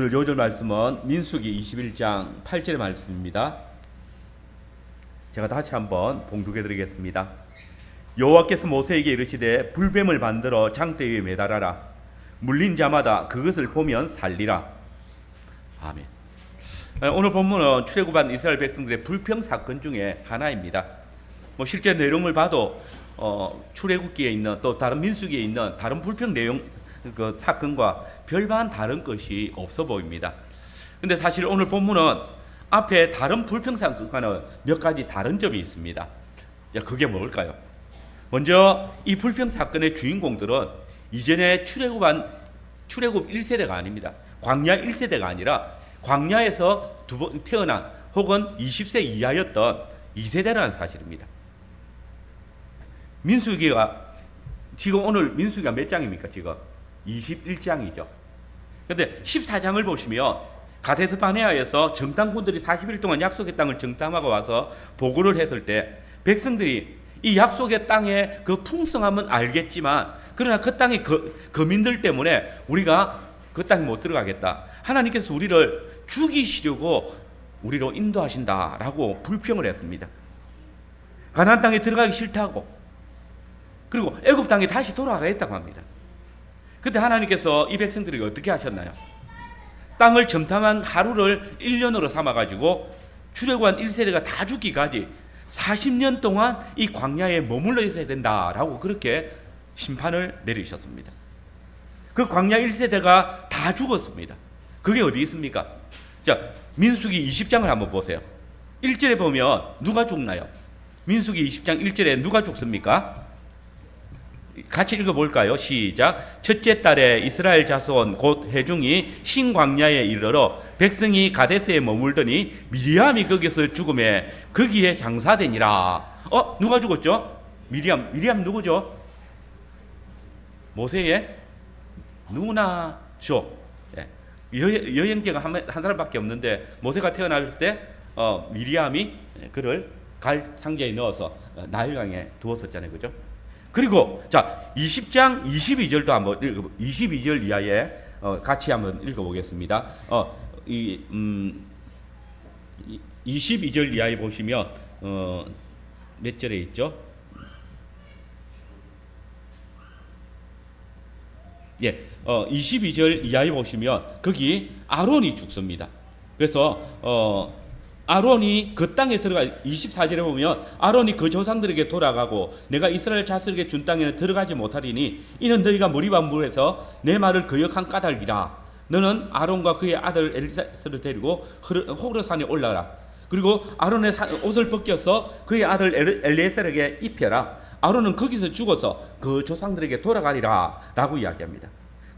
오늘 요절 말씀은 민수기 21장 8절의 말씀입니다. 제가 다시 한번 봉독해 드리겠습니다. 여호와께서 모세에게 이르시되 불뱀을 만들어 장대 위에 매달아라. 물린 자마다 그것을 보면 살리라. 아멘. 오늘 본문은 출애굽한 이스라엘 백성들의 불평 사건 중에 하나입니다. 실제 내용을 봐도 출애굽기에 있는 또 다른 민수기에 있는 다른 불평 내용 그 사건과 별반 다른 것이 없어 보입니다. 근데 사실 오늘 본문은 앞에 다른 불평 사건과는 몇 가지 다른 점이 있습니다. 그게 뭘까요? 먼저 이 불평 사건의 주인공들은 이전에 출애굽 1세대가 아닙니다. 광야 1세대가 아니라 광야에서 두 번 태어난 혹은 20세 이하였던 2세대라는 사실입니다. 민수기가 지금 오늘 민수기가 몇 장입니까? 지금 21장이죠. 그런데 14장을 보시면 가데스 바네아에서 정탐꾼들이 40일 동안 약속의 땅을 정탐하고 와서 보고를 했을 때 백성들이 이 약속의 땅의 그 풍성함은 알겠지만 그러나 그 땅의 거민들 때문에 우리가 그 땅에 못 들어가겠다. 하나님께서 우리를 죽이시려고 우리로 인도하신다라고 불평을 했습니다. 가나안 땅에 들어가기 싫다고 그리고 애굽 땅에 다시 돌아가겠다고 합니다. 그때 하나님께서 이 백성들에게 어떻게 하셨나요? 땅을 정탐한 하루를 1년으로 삼아가지고 출애굽한 1세대가 다 죽기까지 40년 동안 이 광야에 머물러 있어야 된다라고 그렇게 심판을 내리셨습니다. 그 광야 1세대가 다 죽었습니다. 그게 어디 있습니까? 자, 민수기 20장을 한번 보세요. 1절에 보면 누가 죽나요? 민수기 20장 1절에 누가 죽습니까? 같이 읽어볼까요? 시작. 첫째 달에 이스라엘 자손 곧 회중이 신광야에 이르러 백성이 가데스에 머물더니 미리암이 거기서 죽음에 거기에 장사되니라. 누가 죽었죠? 미리암 누구죠? 모세의 누나죠. 여행자가 한 사람밖에 없는데 모세가 태어났을 때 미리암이 그를 갈 상자에 넣어서 나일강에 두었었잖아요. 그죠? 그리고 자 20장 22절도 한번 22절 이하에 같이 한번 읽어보겠습니다. 22절 이하에 보시면 몇 절에 있죠? 22절 이하에 보시면 거기 아론이 죽습니다. 그래서 아론이 그 땅에 들어가 24절에 보면 아론이 그 조상들에게 돌아가고 내가 이스라엘 자손에게 준 땅에는 들어가지 못하리니 이는 너희가 무리반물에서 내 말을 거역한 까닭이라. 너는 아론과 그의 아들 엘리사를 데리고 호르산에 올라가라. 그리고 아론의 옷을 벗겨서 그의 아들 엘리에셀에게 입혀라. 아론은 거기서 죽어서 그 조상들에게 돌아가리라 라고 이야기합니다.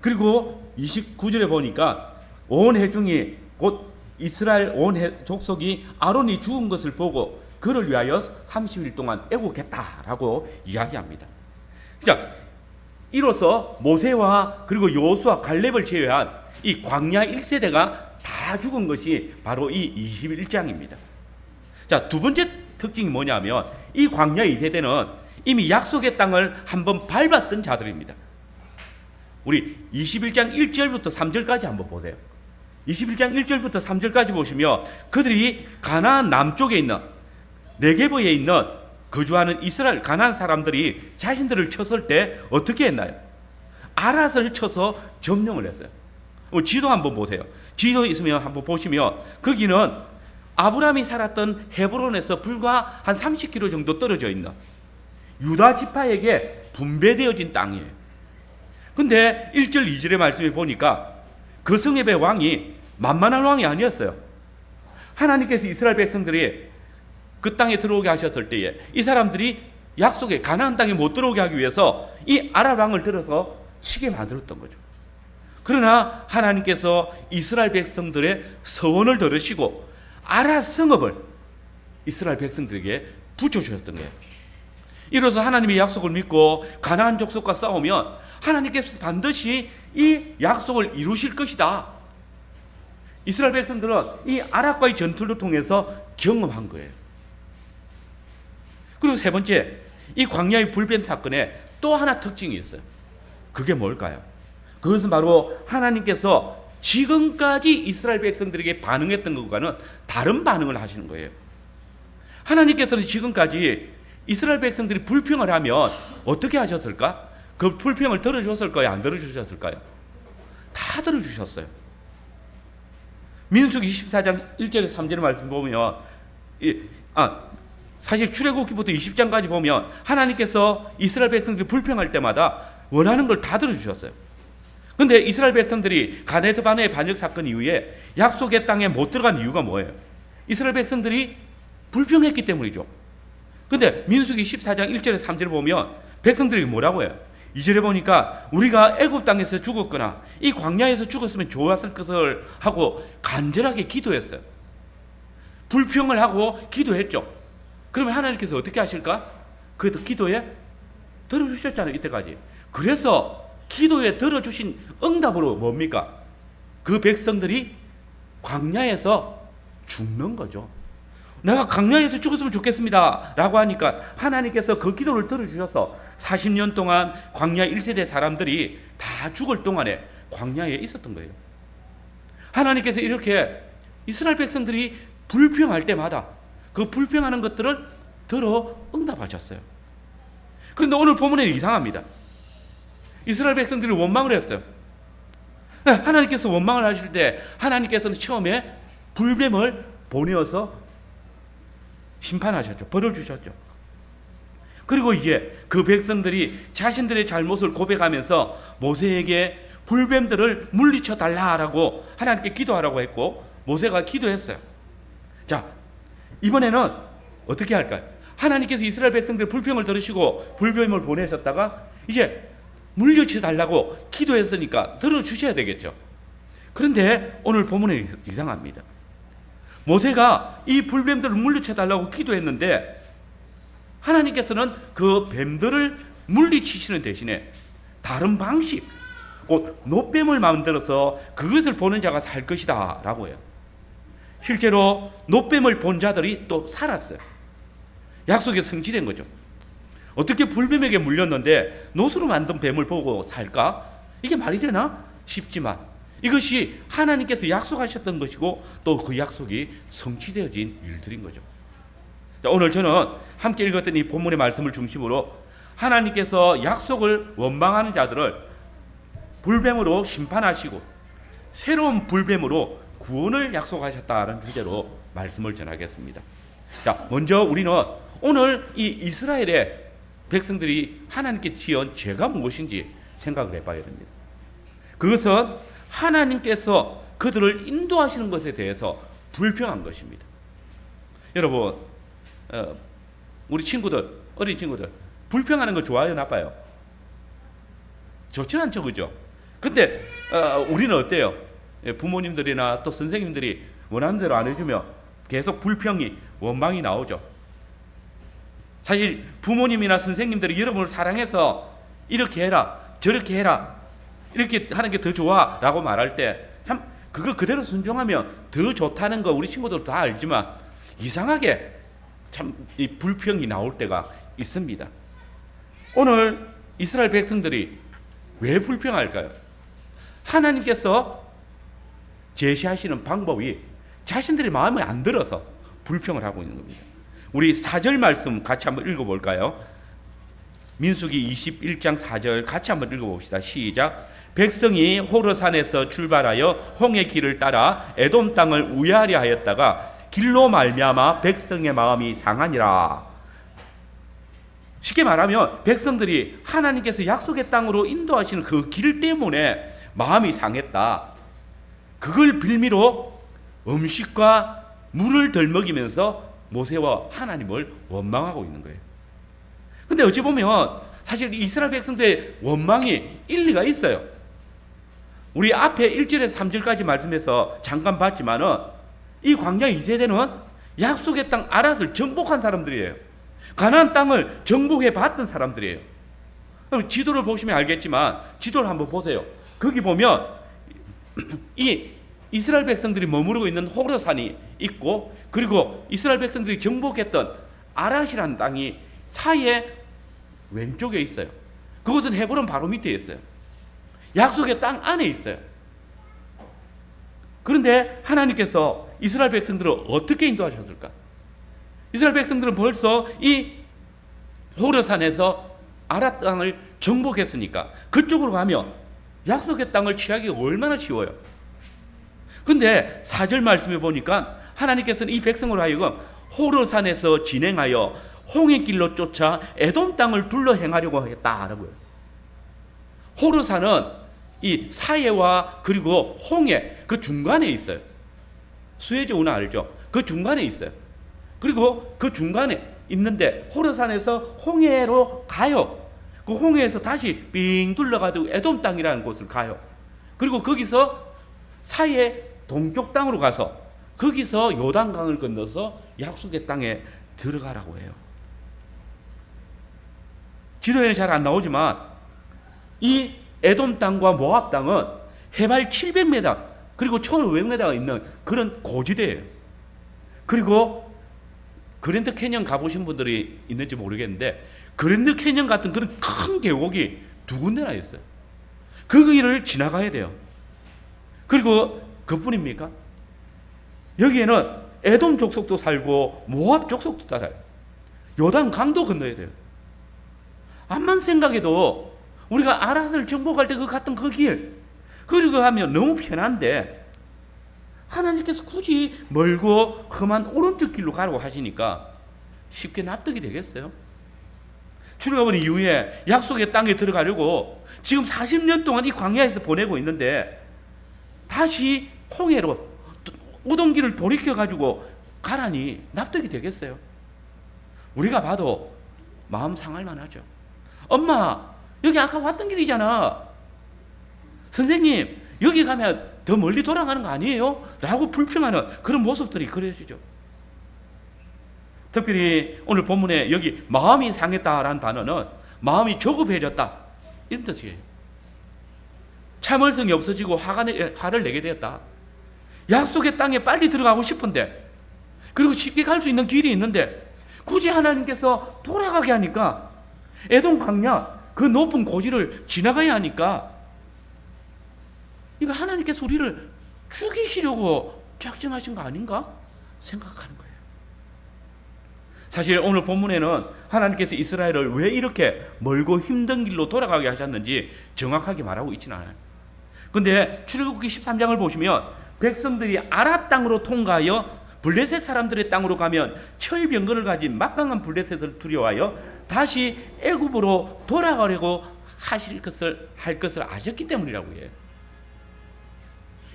그리고 29절에 보니까 온 회중이 곧 이스라엘 온 족속이 아론이 죽은 것을 보고 그를 위하여 30일 동안 애국했다라고 이야기합니다. 자, 이로써 모세와 그리고 여호수아 갈렙을 제외한 이 광야 1세대가 다 죽은 것이 바로 이 21장입니다. 자, 두 번째 특징이 뭐냐면 이 광야 2세대는 이미 약속의 땅을 한번 밟았던 자들입니다. 우리 21장 1절부터 3절까지 한번 보세요. 21장 1절부터 3절까지 보시면 그들이 가나안 남쪽에 있는 네게버에 있는 거주하는 이스라엘 가나안 사람들이 자신들을 쳤을 때 어떻게 했나요? 아랏을 쳐서 점령을 했어요. 지도 한번 보세요. 지도 있으면 한번 보시면 거기는 아브라함이 살았던 헤브론에서 불과 한 30km 정도 떨어져 있는 유다 지파에게 분배되어진 땅이에요. 근데 1절 2절의 말씀에 보니까 그 성읍의 왕이 만만한 왕이 아니었어요. 하나님께서 이스라엘 백성들이 그 땅에 들어오게 하셨을 때에 이 사람들이 약속의 가나안 땅에 못 들어오게 하기 위해서 이 아랍 왕을 들어서 치게 만들었던 거죠. 그러나 하나님께서 이스라엘 백성들의 서원을 들으시고 아랏 성읍을 이스라엘 백성들에게 붙여주셨던 거예요. 이로써 하나님의 약속을 믿고 가나안 족속과 싸우면 하나님께서 반드시 이 약속을 이루실 것이다. 이스라엘 백성들은 이 아랍과의 전투를 통해서 경험한 거예요. 그리고 세 번째, 이 광야의 불뱀 사건에 또 하나 특징이 있어요. 그게 뭘까요? 그것은 바로 하나님께서 지금까지 이스라엘 백성들에게 반응했던 것과는 다른 반응을 하시는 거예요. 하나님께서는 지금까지 이스라엘 백성들이 불평을 하면 어떻게 하셨을까? 그 불평을 들어주셨을까요? 안 들어주셨을까요? 다 들어주셨어요. 민수기 24장 1절에 3절의 말씀 보면 사실 출애굽기부터 20장까지 보면 하나님께서 이스라엘 백성들이 불평할 때마다 원하는 걸 다 들어주셨어요. 근데 이스라엘 백성들이 가데스 바네의 반역 사건 이후에 약속의 땅에 못 들어간 이유가 뭐예요? 이스라엘 백성들이 불평했기 때문이죠. 근데 민수기 14장 1절에 3절을 보면 백성들이 뭐라고 해요? 2절에 보니까 우리가 애굽 땅에서 죽었거나 이 광야에서 죽었으면 좋았을 것을 하고 간절하게 기도했어요. 불평을 하고 기도했죠. 그러면 하나님께서 어떻게 하실까? 그 기도에 들어주셨잖아요. 이때까지. 그래서 기도에 들어주신 응답으로 뭡니까? 그 백성들이 광야에서 죽는 거죠. 내가 광야에서 죽었으면 좋겠습니다 라고 하니까 하나님께서 그 기도를 들어주셔서 40년 동안 광야 1세대 사람들이 다 죽을 동안에 광야에 있었던 거예요. 하나님께서 이렇게 이스라엘 백성들이 불평할 때마다 그 불평하는 것들을 들어 응답하셨어요. 그런데 오늘 본문에 이상합니다. 이스라엘 백성들이 원망을 했어요. 하나님께서 원망을 하실 때 하나님께서는 처음에 불뱀을 보내어서 심판하셨죠. 벌을 주셨죠. 그리고 이제 그 백성들이 자신들의 잘못을 고백하면서 모세에게 불뱀들을 물리쳐 달라라고 하나님께 기도하라고 했고 모세가 기도했어요. 자, 이번에는 어떻게 할까요? 하나님께서 이스라엘 백성들의 불평을 들으시고 불뱀을 보내셨다가 이제 물리쳐 달라고 기도했으니까 들어주셔야 되겠죠. 그런데 오늘 본문에 이상합니다. 모세가 이 불뱀들을 물리쳐 달라고 기도했는데 하나님께서는 그 뱀들을 물리치시는 대신에 다른 방식, 곧 놋뱀을 만들어서 그것을 보는 자가 살 것이다 라고 해요. 실제로 놋뱀을 본 자들이 또 살았어요. 약속이 성취된 거죠. 어떻게 불뱀에게 물렸는데 놋으로 만든 뱀을 보고 살까? 이게 말이 되나? 싶지만 이것이 하나님께서 약속하셨던 것이고 또 그 약속이 성취되어진 일들인 거죠. 자, 오늘 저는 함께 읽었던 이 본문의 말씀을 중심으로 하나님께서 약속을 원망하는 자들을 불뱀으로 심판하시고 새로운 불뱀으로 구원을 약속하셨다는 주제로 말씀을 전하겠습니다. 자, 먼저 우리는 오늘 이 이스라엘의 백성들이 하나님께 지은 죄가 무엇인지 생각을 해봐야 됩니다. 그것은 하나님께서 그들을 인도하시는 것에 대해서 불평한 것입니다. 여러분, 우리 친구들, 어린 친구들 불평하는 거 좋아요, 나빠요? 좋지는 않죠, 그죠? 근데 우리는 어때요? 부모님들이나 또 선생님들이 원하는 대로 안 해주면 계속 불평이, 원망이 나오죠. 사실 부모님이나 선생님들이 여러분을 사랑해서 이렇게 해라, 저렇게 해라, 이렇게 하는 게 더 좋아 라고 말할 때 참 그거 그대로 순종하면 더 좋다는 거 우리 친구들 다 알지만 이상하게 참 이 불평이 나올 때가 있습니다. 오늘 이스라엘 백성들이 왜 불평할까요? 하나님께서 제시하시는 방법이 자신들의 마음에 안 들어서 불평을 하고 있는 겁니다. 우리 4절 말씀 같이 한번 읽어볼까요? 민수기 21장 4절 같이 한번 읽어봅시다. 시작. 백성이 호르산에서 출발하여 홍해 길을 따라 에돔 땅을 우회하려 하였다가 길로 말미암아 백성의 마음이 상하니라. 쉽게 말하면 백성들이 하나님께서 약속의 땅으로 인도하시는 그 길 때문에 마음이 상했다. 그걸 빌미로 음식과 물을 덜 먹이면서 모세와 하나님을 원망하고 있는 거예요. 근데 어찌 보면 사실 이스라엘 백성들의 원망이 일리가 있어요. 우리 앞에 1절에서 3절까지 말씀해서 잠깐 봤지만은 이 광야 2세대는 약속의 땅 아랏을 정복한 사람들이에요. 가나안 땅을 정복해 봤던 사람들이에요. 그럼 지도를 보시면 알겠지만 지도를 한번 보세요. 거기 보면 이 이스라엘 백성들이 머무르고 있는 호르산이 있고 그리고 이스라엘 백성들이 정복했던 아랏이라는 땅이 사이에 왼쪽에 있어요. 그것은 헤브론 바로 밑에 있어요. 약속의 땅 안에 있어요. 그런데 하나님께서 이스라엘 백성들을 어떻게 인도하셨을까? 이스라엘 백성들은 벌써 이 호르산에서 아랏 땅을 정복했으니까 그쪽으로 가면 약속의 땅을 취하기가 얼마나 쉬워요. 근데 4절 말씀에 보니까 하나님께서는 이 백성으로 하여금 호르산에서 진행하여 홍해길로 쫓아 에돔 땅을 둘러 행하려고 하겠다라고요. 호르산은 이 사해와 그리고 홍해 그 중간에 있어요. 수에즈 운하 알죠? 그 중간에 있어요. 그리고 그 중간에 있는데 호르산에서 홍해로 가요. 그 홍해에서 다시 빙 둘러가지고 에돔 땅이라는 곳을 가요. 그리고 거기서 사해 동쪽 땅으로 가서 거기서 요단강을 건너서 약속의 땅에 들어가라고 해요. 지도에는 잘 안 나오지만 이 에돔 땅과 모압 땅은 해발 700m 그리고 1500m가 있는 그런 고지대예요. 그리고 그랜드 캐년 가보신 분들이 있는지 모르겠는데 그랜드 캐년 같은 그런 큰 계곡이 두 군데나 있어요. 그 길을 지나가야 돼요. 그리고 그뿐입니까? 여기에는 에돔 족속도 살고 모압 족속도 살아요. 요단 강도 건너야 돼요. 암만 생각해도 우리가 아랏을 정복할 때 그 갔던 그 길, 그리고 하면 너무 편한데 하나님께서 굳이 멀고 험한 오른쪽 길로 가라고 하시니까 쉽게 납득이 되겠어요? 출애굽은 이후에 약속의 땅에 들어가려고 지금 40년 동안 이 광야에서 보내고 있는데 다시 홍해로 오던 길을 돌이켜가지고 가라니 납득이 되겠어요? 우리가 봐도 마음 상할 만하죠. 엄마, 여기 아까 왔던 길이잖아. 선생님, 여기 가면 더 멀리 돌아가는 거 아니에요? 라고 불평하는 그런 모습들이 그려지죠. 특별히 오늘 본문에 여기 마음이 상했다라는 단어는 마음이 조급해졌다 이런 뜻이에요. 참을성이 없어지고 화를 내게 되었다. 약속의 땅에 빨리 들어가고 싶은데 그리고 쉽게 갈 수 있는 길이 있는데 굳이 하나님께서 돌아가게 하니까 에돔 광야 그 높은 고지를 지나가야 하니까 이거 하나님께서 우리를 죽이시려고 작정하신 거 아닌가 생각하는 거예요. 사실 오늘 본문에는 하나님께서 이스라엘을 왜 이렇게 멀고 힘든 길로 돌아가게 하셨는지 정확하게 말하고 있지는 않아요. 근데 출애굽기 13장을 보시면 백성들이 아랏 땅으로 통과하여 블레셋 사람들의 땅으로 가면 철병거를 가진 막강한 블레셋을 두려워하여 다시 애굽으로 돌아가려고 할 것을 아셨기 때문이라고 해요.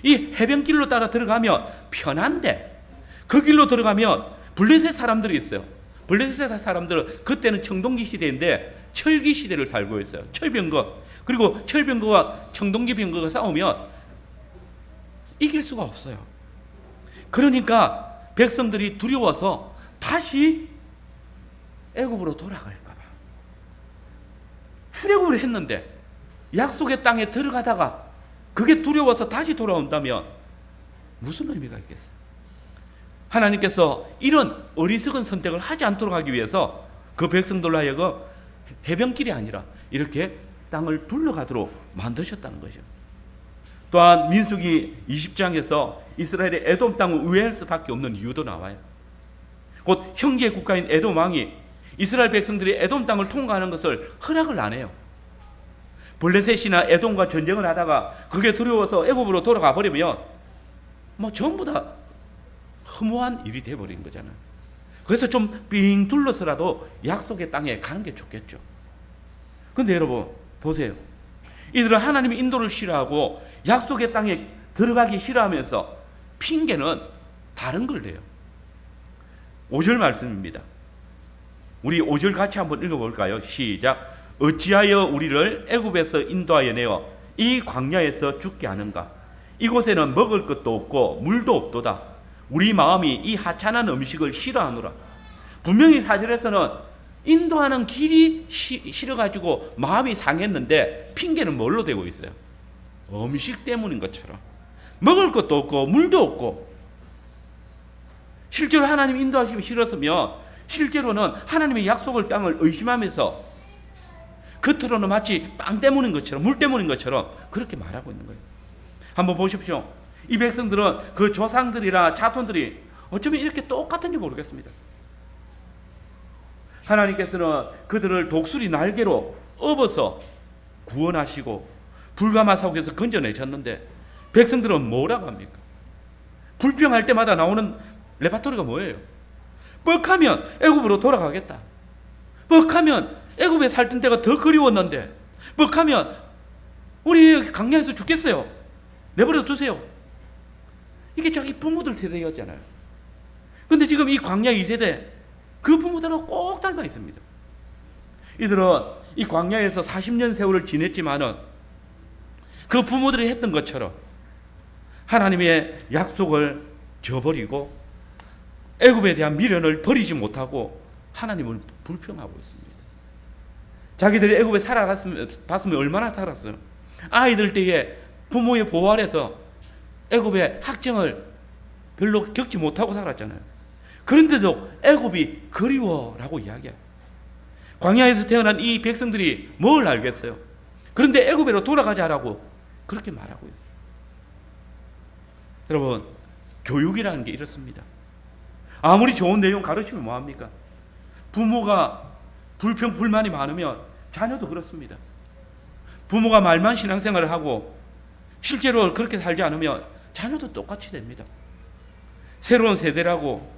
이 해변길로 따라 들어가면 편한데 그 길로 들어가면 블레셋 사람들이 있어요. 블레셋 사람들은 그때는 청동기 시대인데 철기 시대를 살고 있어요. 철병거. 그리고 철병거와 청동기 병거가 싸우면 이길 수가 없어요. 그러니까 백성들이 두려워서 다시 애굽으로 돌아갈까 봐 출애굽을 했는데 약속의 땅에 들어가다가 그게 두려워서 다시 돌아온다면 무슨 의미가 있겠어요? 하나님께서 이런 어리석은 선택을 하지 않도록 하기 위해서 그 백성들로 하여금 해변길이 아니라 이렇게 땅을 둘러가도록 만드셨다는 거죠. 또한 민수기 20장에서 이스라엘의 에돔 땅을 우회할 수밖에 없는 이유도 나와요. 곧 형제 국가인 에돔 왕이 이스라엘 백성들이 에돔 땅을 통과하는 것을 허락을 안 해요. 블레셋이나 에돔과 전쟁을 하다가 그게 두려워서 애굽으로 돌아가 버리면 뭐 전부 다 허무한 일이 돼버린 거잖아요. 그래서 좀 빙 둘러서라도 약속의 땅에 가는 게 좋겠죠. 근데 여러분 보세요. 이들은 하나님의 인도를 싫어하고 약속의 땅에 들어가기 싫어하면서 핑계는 다른 걸 대요. 5절 말씀입니다. 우리 5절 같이 한번 읽어볼까요? 시작. 어찌하여 우리를 애굽에서 인도하여 내어 이 광야에서 죽게 하는가? 이곳에는 먹을 것도 없고 물도 없도다. 우리 마음이 이 하찮은 음식을 싫어하노라. 분명히 4절에서는 인도하는 길이 싫어가지고 마음이 상했는데 핑계는 뭘로 대고 있어요? 음식 때문인 것처럼. 먹을 것도 없고 물도 없고. 실제로 하나님 인도하시기 싫었으면 실제로는 하나님의 약속을 땅을 의심하면서 겉으로는 마치 빵 때문인 것처럼 물 때문인 것처럼 그렇게 말하고 있는 거예요. 한번 보십시오. 이 백성들은 그 조상들이나 자손들이 어쩌면 이렇게 똑같은지 모르겠습니다. 하나님께서는 그들을 독수리 날개로 업어서 구원하시고 불가마 속에서 건져내셨는데 백성들은 뭐라고 합니까? 불평할 때마다 나오는 레파토리가 뭐예요? 뻑하면 애굽으로 돌아가겠다. 뻑하면 애굽에 살던 때가 더 그리웠는데, 뻑하면 우리 광야에서 죽겠어요. 내버려 두세요. 이게 자기 부모들 세대였잖아요. 근데 지금 이 광야 2세대, 그 부모들은 꼭 닮아 있습니다. 이들은 이 광야에서 40년 세월을 지냈지만은 그 부모들이 했던 것처럼 하나님의 약속을 저버리고 애굽에 대한 미련을 버리지 못하고 하나님을 불평하고 있습니다. 자기들이 애굽에 살아봤으면 얼마나 살았어요. 아이들 때에 부모의 보호 아래서 애굽의 학정을 별로 겪지 못하고 살았잖아요. 그런데도 애굽이 그리워라고 이야기해요. 광야에서 태어난 이 백성들이 뭘 알겠어요? 그런데 애굽으로 돌아가자라고 그렇게 말하고 있어요. 여러분, 교육이라는 게 이렇습니다. 아무리 좋은 내용 가르치면 뭐합니까? 부모가 불평, 불만이 많으면 자녀도 그렇습니다. 부모가 말만 신앙생활을 하고 실제로 그렇게 살지 않으면 자녀도 똑같이 됩니다. 새로운 세대라고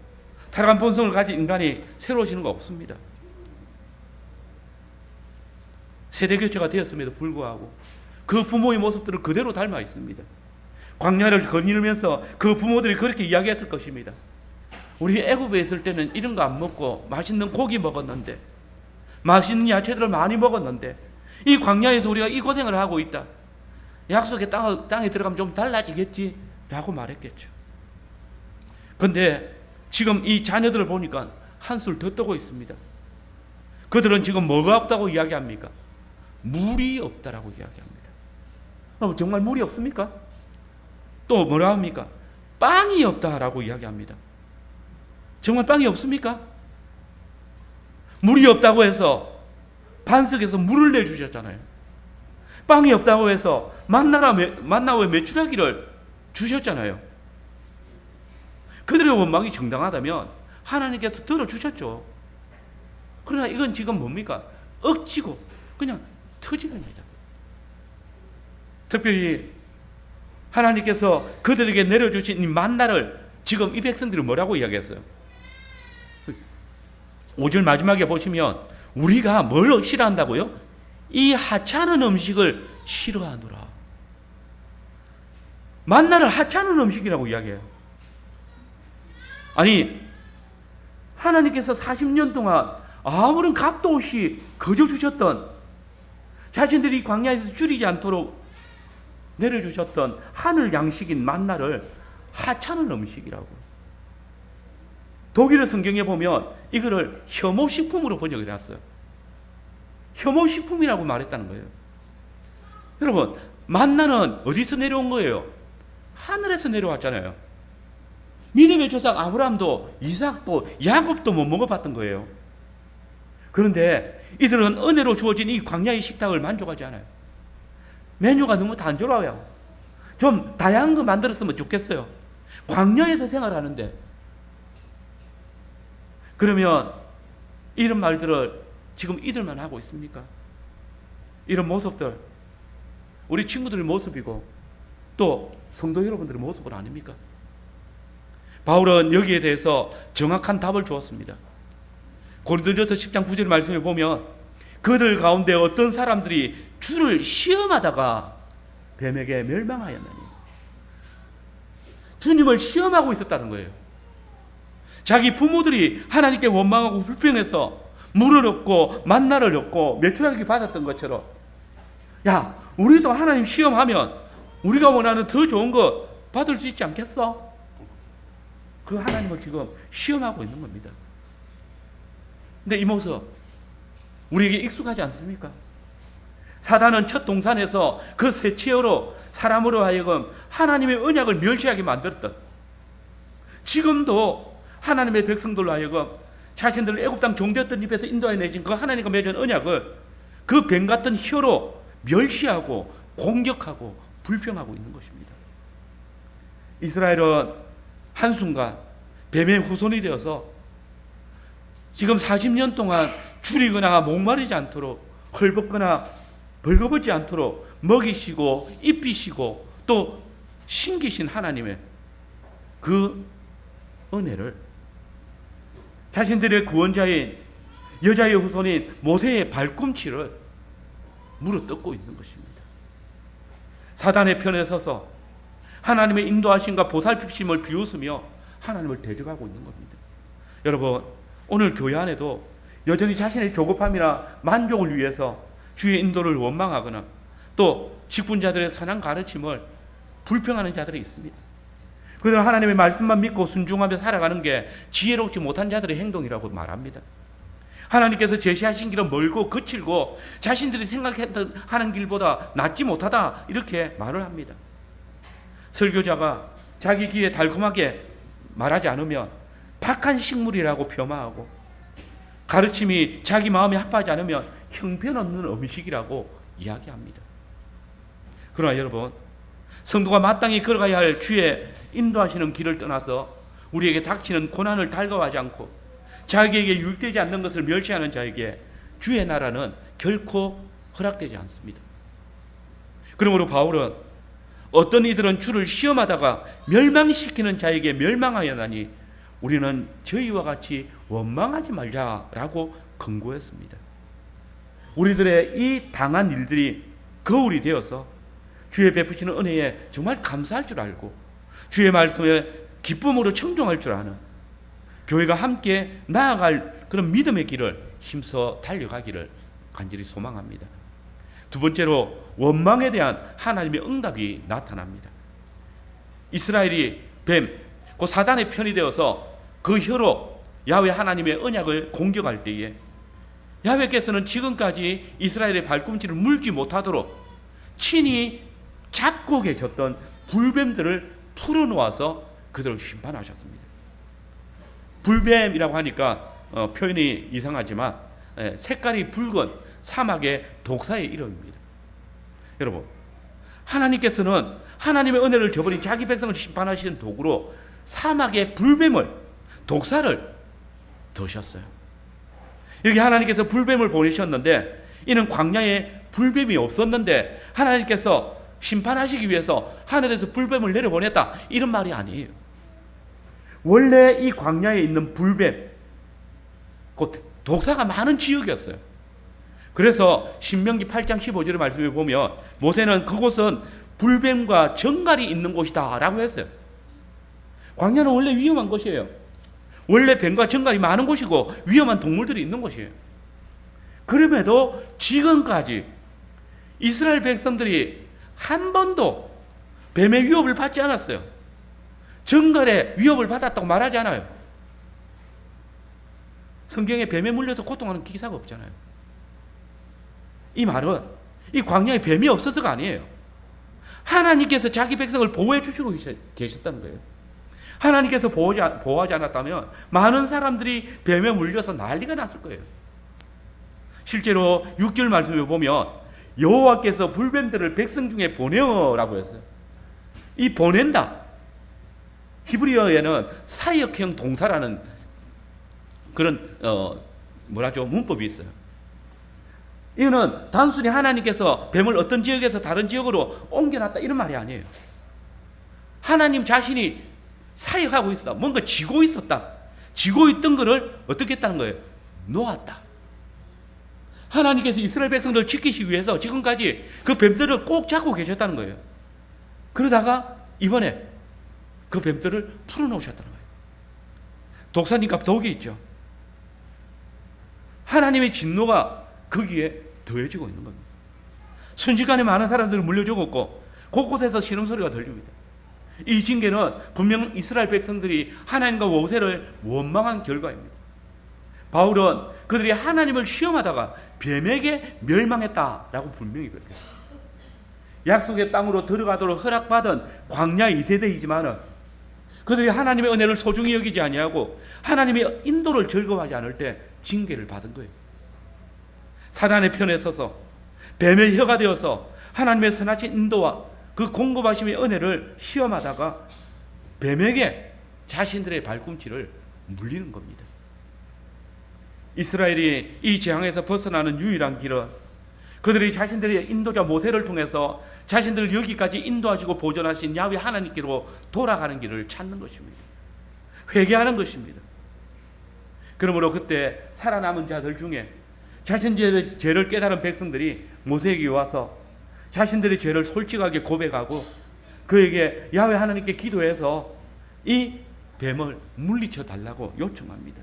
타락한 본성을 가진 인간이 새로워지는 거 없습니다. 세대 교체가 되었음에도 불구하고 그 부모의 모습들을 그대로 닮아 있습니다. 광야를 거닐면서 그 부모들이 그렇게 이야기했을 것입니다. 우리 애굽에 있을 때는 이런 거 안 먹고 맛있는 고기 먹었는데, 맛있는 야채들을 많이 먹었는데, 이 광야에서 우리가 이 고생을 하고 있다. 약속의 땅에 들어가면 좀 달라지겠지 라고 말했겠죠. 그런데 지금 이 자녀들을 보니까 한술 더 뜨고 있습니다. 그들은 지금 뭐가 없다고 이야기합니까? 물이 없다라고 이야기합니다. 정말 물이 없습니까? 또 뭐라 합니까? 빵이 없다라고 이야기합니다. 정말 빵이 없습니까? 물이 없다고 해서 반석에서 물을 내주셨잖아요. 빵이 없다고 해서 만나와 메추라기를 주셨잖아요. 그들의 원망이 정당하다면 하나님께서 들어주셨죠. 그러나 이건 지금 뭡니까? 억지고 그냥 터지입니다. 특별히 하나님께서 그들에게 내려주신 이 만나를 지금 이 백성들이 뭐라고 이야기했어요? 5절 마지막에 보시면 우리가 뭘 싫어한다고요? 이 하찮은 음식을 싫어하노라. 만나를 하찮은 음식이라고 이야기해요. 아니, 하나님께서 40년 동안 아무런 값도 없이 거저 주셨던, 자신들이 광야에서 줄이지 않도록 내려주셨던 하늘 양식인 만나를 하찮은 음식이라고. 독일어 성경에 보면 이거를 혐오식품으로 번역을 해놨어요. 혐오식품이라고 말했다는 거예요. 여러분, 만나는 어디서 내려온 거예요? 하늘에서 내려왔잖아요. 믿음의 조상 아브라함도 이삭도 야곱도 못 먹어봤던 거예요. 그런데 이들은 은혜로 주어진 이 광야의 식탁을 만족하지 않아요. 메뉴가 너무 단조로워요. 좀 다양한 거 만들었으면 좋겠어요. 광야에서 생활하는데. 그러면 이런 말들을 지금 이들만 하고 있습니까? 이런 모습들, 우리 친구들의 모습이고 또 성도 여러분들의 모습은 아닙니까? 바울은 여기에 대해서 정확한 답을 주었습니다. 고린도전서 10장 9절 말씀에 보면 그들 가운데 어떤 사람들이 주를 시험하다가 뱀에게 멸망하였나니, 주님을 시험하고 있었다는 거예요. 자기 부모들이 하나님께 원망하고 불평해서 물을 얻고 만나를 얻고 메추라기 받았던 것처럼, 야, 우리도 하나님 시험하면 우리가 원하는 더 좋은 거 받을 수 있지 않겠어? 그 하나님을 지금 시험하고 있는 겁니다. 근데 이 모습 우리에게 익숙하지 않습니까? 사단은 첫 동산에서 그 쇠치어로 사람으로 하여금 하나님의 언약을 멸시하게 만들었던, 지금도 하나님의 백성들로 하여금 자신들을 애굽 땅 종되었던 입에서 인도해내신 그 하나님과 맺은 언약을 그 뱀 같은 혀로 멸시하고 공격하고 불평하고 있는 것입니다. 이스라엘은 한순간 뱀의 후손이 되어서 지금 40년 동안 줄이거나 목마르지 않도록, 헐벗거나 벌거벗지 않도록 먹이시고 입히시고 또 신기신 하나님의 그 은혜를 자신들의 구원자인 여자의 후손인 모세의 발꿈치를 물어뜯고 있는 것입니다. 사단의 편에 서서 하나님의 인도하심과 보살피심을 비웃으며 하나님을 대적하고 있는 겁니다. 여러분, 오늘 교회 안에도 여전히 자신의 조급함이나 만족을 위해서 주의 인도를 원망하거나 또 직분자들의 선한 가르침을 불평하는 자들이 있습니다. 그들은 하나님의 말씀만 믿고 순종하며 살아가는 게 지혜롭지 못한 자들의 행동이라고 말합니다. 하나님께서 제시하신 길은 멀고 거칠고 자신들이 생각했던 하는 길보다 낫지 못하다, 이렇게 말을 합니다. 설교자가 자기 귀에 달콤하게 말하지 않으면 박한 식물이라고 폄하하고, 가르침이 자기 마음에 합하지 않으면 형편없는 음식이라고 이야기합니다. 그러나 여러분, 성도가 마땅히 걸어가야 할 주의 인도하시는 길을 떠나서 우리에게 닥치는 고난을 달가워하지 않고 자기에게 유익되지 않는 것을 멸시하는 자에게 주의 나라는 결코 허락되지 않습니다. 그러므로 바울은 어떤 이들은 주를 시험하다가 멸망시키는 자에게 멸망하였나니 우리는 저희와 같이 원망하지 말자라고 권고했습니다. 우리들의 이 당한 일들이 거울이 되어서 주의 베푸시는 은혜에 정말 감사할 줄 알고 주의 말씀에 기쁨으로 청종할 줄 아는 교회가 함께 나아갈 그런 믿음의 길을 힘써 달려가기를 간절히 소망합니다. 두 번째로, 원망에 대한 하나님의 응답이 나타납니다. 이스라엘이 뱀, 그 사단의 편이 되어서 그 혀로 야훼 하나님의 언약을 공격할 때에 야훼께서는 지금까지 이스라엘의 발꿈치를 물지 못하도록 친히 잡고 계셨던 불뱀들을 풀어놓아서 그들을 심판하셨습니다. 불뱀이라고 하니까 표현이 이상하지만 색깔이 붉은 사막의 독사의 이름입니다. 여러분, 하나님께서는 하나님의 은혜를 저버린 자기 백성을 심판하시는 도구로 사막의 불뱀을, 독사를 두셨어요. 여기 하나님께서 불뱀을 보내셨는데 이는 광야에 불뱀이 없었는데 하나님께서 심판하시기 위해서 하늘에서 불뱀을 내려보냈다, 이런 말이 아니에요. 원래 이 광야에 있는 불뱀, 그 독사가 많은 지역이었어요. 그래서 신명기 8장 15절의 말씀에 보면 모세는 그곳은 불뱀과 정갈이 있는 곳이다 라고 했어요. 광야는 원래 위험한 곳이에요. 원래 뱀과 정갈이 많은 곳이고 위험한 동물들이 있는 곳이에요. 그럼에도 지금까지 이스라엘 백성들이 한 번도 뱀의 위협을 받지 않았어요. 정갈의 위협을 받았다고 말하지 않아요. 성경에 뱀에 물려서 고통하는 기사가 없잖아요. 이 말은 이 광야에 뱀이 없어서가 아니에요. 하나님께서 자기 백성을 보호해 주시고 계셨다는 거예요. 하나님께서 보호하지 않았다면 많은 사람들이 뱀에 물려서 난리가 났을 거예요. 실제로 6절 말씀에 보면 여호와께서 불뱀들을 백성 중에 보내어라고 했어요. 이 보낸다, 히브리어에는 사역형 동사라는 그런 문법이 있어요. 이거는 단순히 하나님께서 뱀을 어떤 지역에서 다른 지역으로 옮겨놨다, 이런 말이 아니에요. 하나님 자신이 사역하고 있었다, 뭔가 쥐고 있었다, 쥐고 있던 것을 어떻게 했다는 거예요? 놓았다. 하나님께서 이스라엘 백성들을 지키시기 위해서 지금까지 그 뱀들을 꼭 잡고 계셨다는 거예요. 그러다가 이번에 그 뱀들을 풀어놓으셨다는 거예요. 독사니까 독이 있죠. 하나님의 진노가 거기에 더해지고 있는 겁니다. 순식간에 많은 사람들이 물려 죽었고 곳곳에서 신음소리가 들립니다. 이 징계는 분명 이스라엘 백성들이 하나님과 모세를 원망한 결과입니다. 바울은 그들이 하나님을 시험하다가 뱀에게 멸망했다라고 분명히 밝혔습니다. 약속의 땅으로 들어가도록 허락받은 광야 2세대이지만 그들이 하나님의 은혜를 소중히 여기지 아니하고 하나님의 인도를 즐거워하지 않을 때 징계를 받은 거예요. 사단의 편에 서서 뱀의 혀가 되어서 하나님의 선하신 인도와 그 공급하심의 은혜를 시험하다가 뱀에게 자신들의 발꿈치를 물리는 겁니다. 이스라엘이 이 재앙에서 벗어나는 유일한 길은 그들이 자신들의 인도자 모세를 통해서 자신들을 여기까지 인도하시고 보존하신 야훼 하나님께로 돌아가는 길을 찾는 것입니다. 회개하는 것입니다. 그러므로 그때 살아남은 자들 중에 자신들의 죄를 깨달은 백성들이 모세에게 와서 자신들의 죄를 솔직하게 고백하고 그에게 야훼 하나님께 기도해서 이 뱀을 물리쳐 달라고 요청합니다.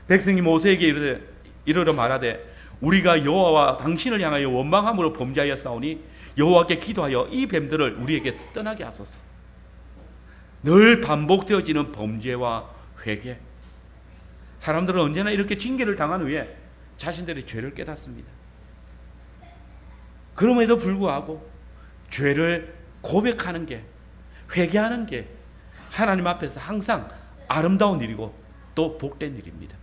백성이 모세에게 이르러 말하되 우리가 여호와와 당신을 향하여 원망함으로 범죄하였사오니 여호와께 기도하여 이 뱀들을 우리에게 떠나게 하소서. 늘 반복되어지는 범죄와 회개. 사람들은 언제나 이렇게 징계를 당한 후에 자신들의 죄를 깨닫습니다. 그럼에도 불구하고 죄를 고백하는 게, 회개하는 게 하나님 앞에서 항상 아름다운 일이고 또 복된 일입니다.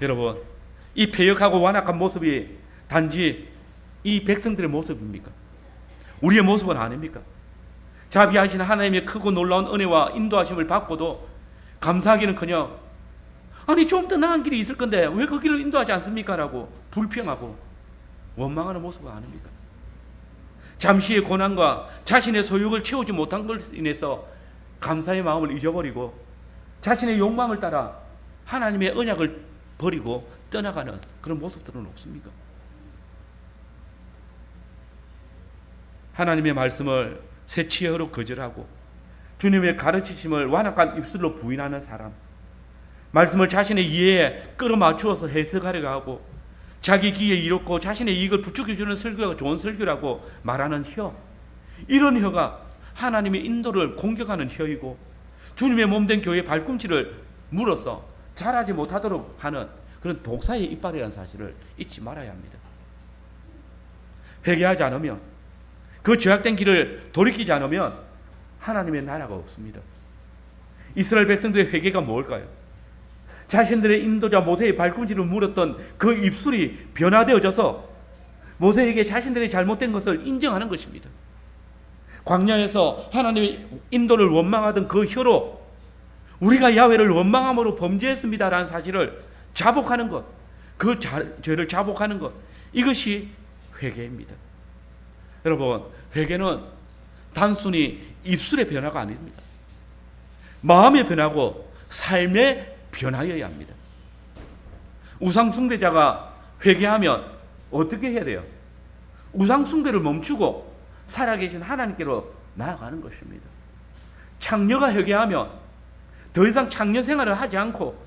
여러분, 이 패역하고 완악한 모습이 단지 이 백성들의 모습입니까? 우리의 모습은 아닙니까? 자비하신 하나님의 크고 놀라운 은혜와 인도하심을 받고도 감사하기는커녕 아니 좀 더 나은 길이 있을 건데 왜 그 길을 인도하지 않습니까? 라고 불평하고 원망하는 모습은 아닙니까? 잠시의 고난과 자신의 소욕을 채우지 못한 것으로 인해서 감사의 마음을 잊어버리고 자신의 욕망을 따라 하나님의 언약을 버리고 떠나가는 그런 모습들은 없습니까? 하나님의 말씀을 새치어로 거절하고 주님의 가르치심을 완악한 입술로 부인하는 사람, 말씀을 자신의 이해에 끌어맞추어서 해석하려고 하고 자기 귀에 이롭고 자신의 이익을 부추겨주는 설교가 좋은 설교라고 말하는 혀, 이런 혀가 하나님의 인도를 공격하는 혀이고 주님의 몸된 교회의 발꿈치를 물어서 자라지 못하도록 하는 그런 독사의 이빨이라는 사실을 잊지 말아야 합니다. 회개하지 않으면, 그 죄악된 길을 돌이키지 않으면 하나님의 나라가 없습니다. 이스라엘 백성들의 회개가 뭘까요? 자신들의 인도자 모세의 발꿈치를 물었던 그 입술이 변화되어져서 모세에게 자신들의 잘못된 것을 인정하는 것입니다. 광야에서 하나님의 인도를 원망하던 그 혀로 우리가 야훼를 원망함으로 범죄했습니다라는 사실을 자복하는 것, 그 죄를 자복하는 것, 이것이 회개입니다. 여러분, 회개는 단순히 입술의 변화가 아닙니다. 마음의 변화고 삶의 변화여야 합니다. 우상 숭배자가 회개하면 어떻게 해야 돼요? 우상 숭배를 멈추고 살아계신 하나님께로 나아가는 것입니다. 창녀가 회개하면 더 이상 창녀 생활을 하지 않고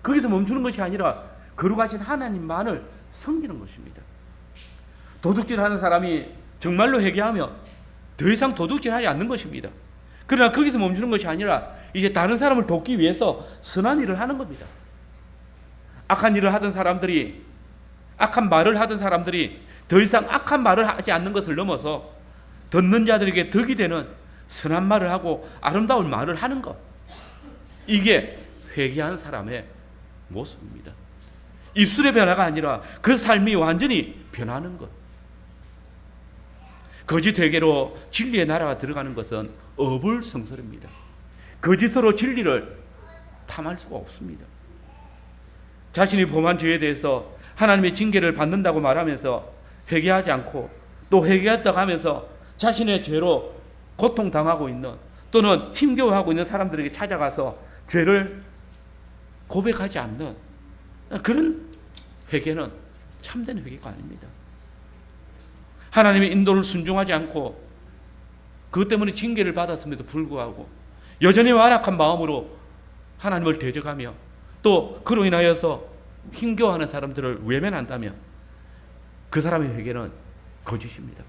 거기서 멈추는 것이 아니라 거룩하신 하나님만을 섬기는 것입니다. 도둑질하는 사람이 정말로 회개하면 더 이상 도둑질하지 않는 것입니다. 그러나 거기서 멈추는 것이 아니라 이제 다른 사람을 돕기 위해서 선한 일을 하는 겁니다. 악한 일을 하던 사람들이, 악한 말을 하던 사람들이 더 이상 악한 말을 하지 않는 것을 넘어서 듣는 자들에게 덕이 되는 선한 말을 하고 아름다운 말을 하는 것, 이게 회개한 사람의 모습입니다. 입술의 변화가 아니라 그 삶이 완전히 변하는 것. 거짓 회개로 진리의 나라가 들어가는 것은 어불성설입니다. 거짓으로 진리를 탐할 수가 없습니다. 자신이 범한 죄에 대해서 하나님의 징계를 받는다고 말하면서 회개하지 않고 또 회개했다고 하면서 자신의 죄로 고통당하고 있는 또는 힘겨워하고 있는 사람들에게 찾아가서 죄를 고백하지 않는 그런 회개는 참된 회개가 아닙니다. 하나님의 인도를 순종하지 않고 그것 때문에 징계를 받았음에도 불구하고 여전히 완악한 마음으로 하나님을 대적하며 또 그로 인하여서 힘겨워하는 사람들을 외면한다면 그 사람의 회개는 거짓입니다.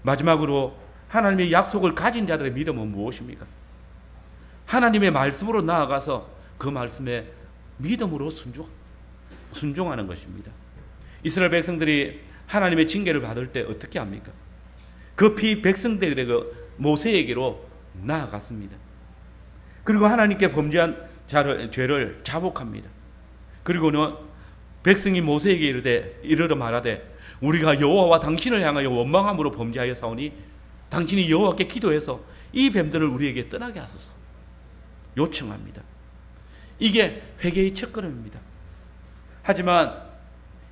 마지막으로 하나님의 약속을 가진 자들의 믿음은 무엇입니까? 하나님의 말씀으로 나아가서 그 말씀에 믿음으로 순종하는 것입니다. 이스라엘 백성들이 하나님의 징계를 받을 때 어떻게 합니까? 급히 백성들에게 모세에게로 나아갔습니다. 그리고 하나님께 범죄한 죄를 자복합니다. 그리고는 백성이 모세에게 이르러 말하되 우리가 여호와와 당신을 향하여 원망함으로 범죄하였사오니 당신이 여호와께 기도해서 이 뱀들을 우리에게 떠나게 하소서 요청합니다. 이게 회개의 첫걸음입니다. 하지만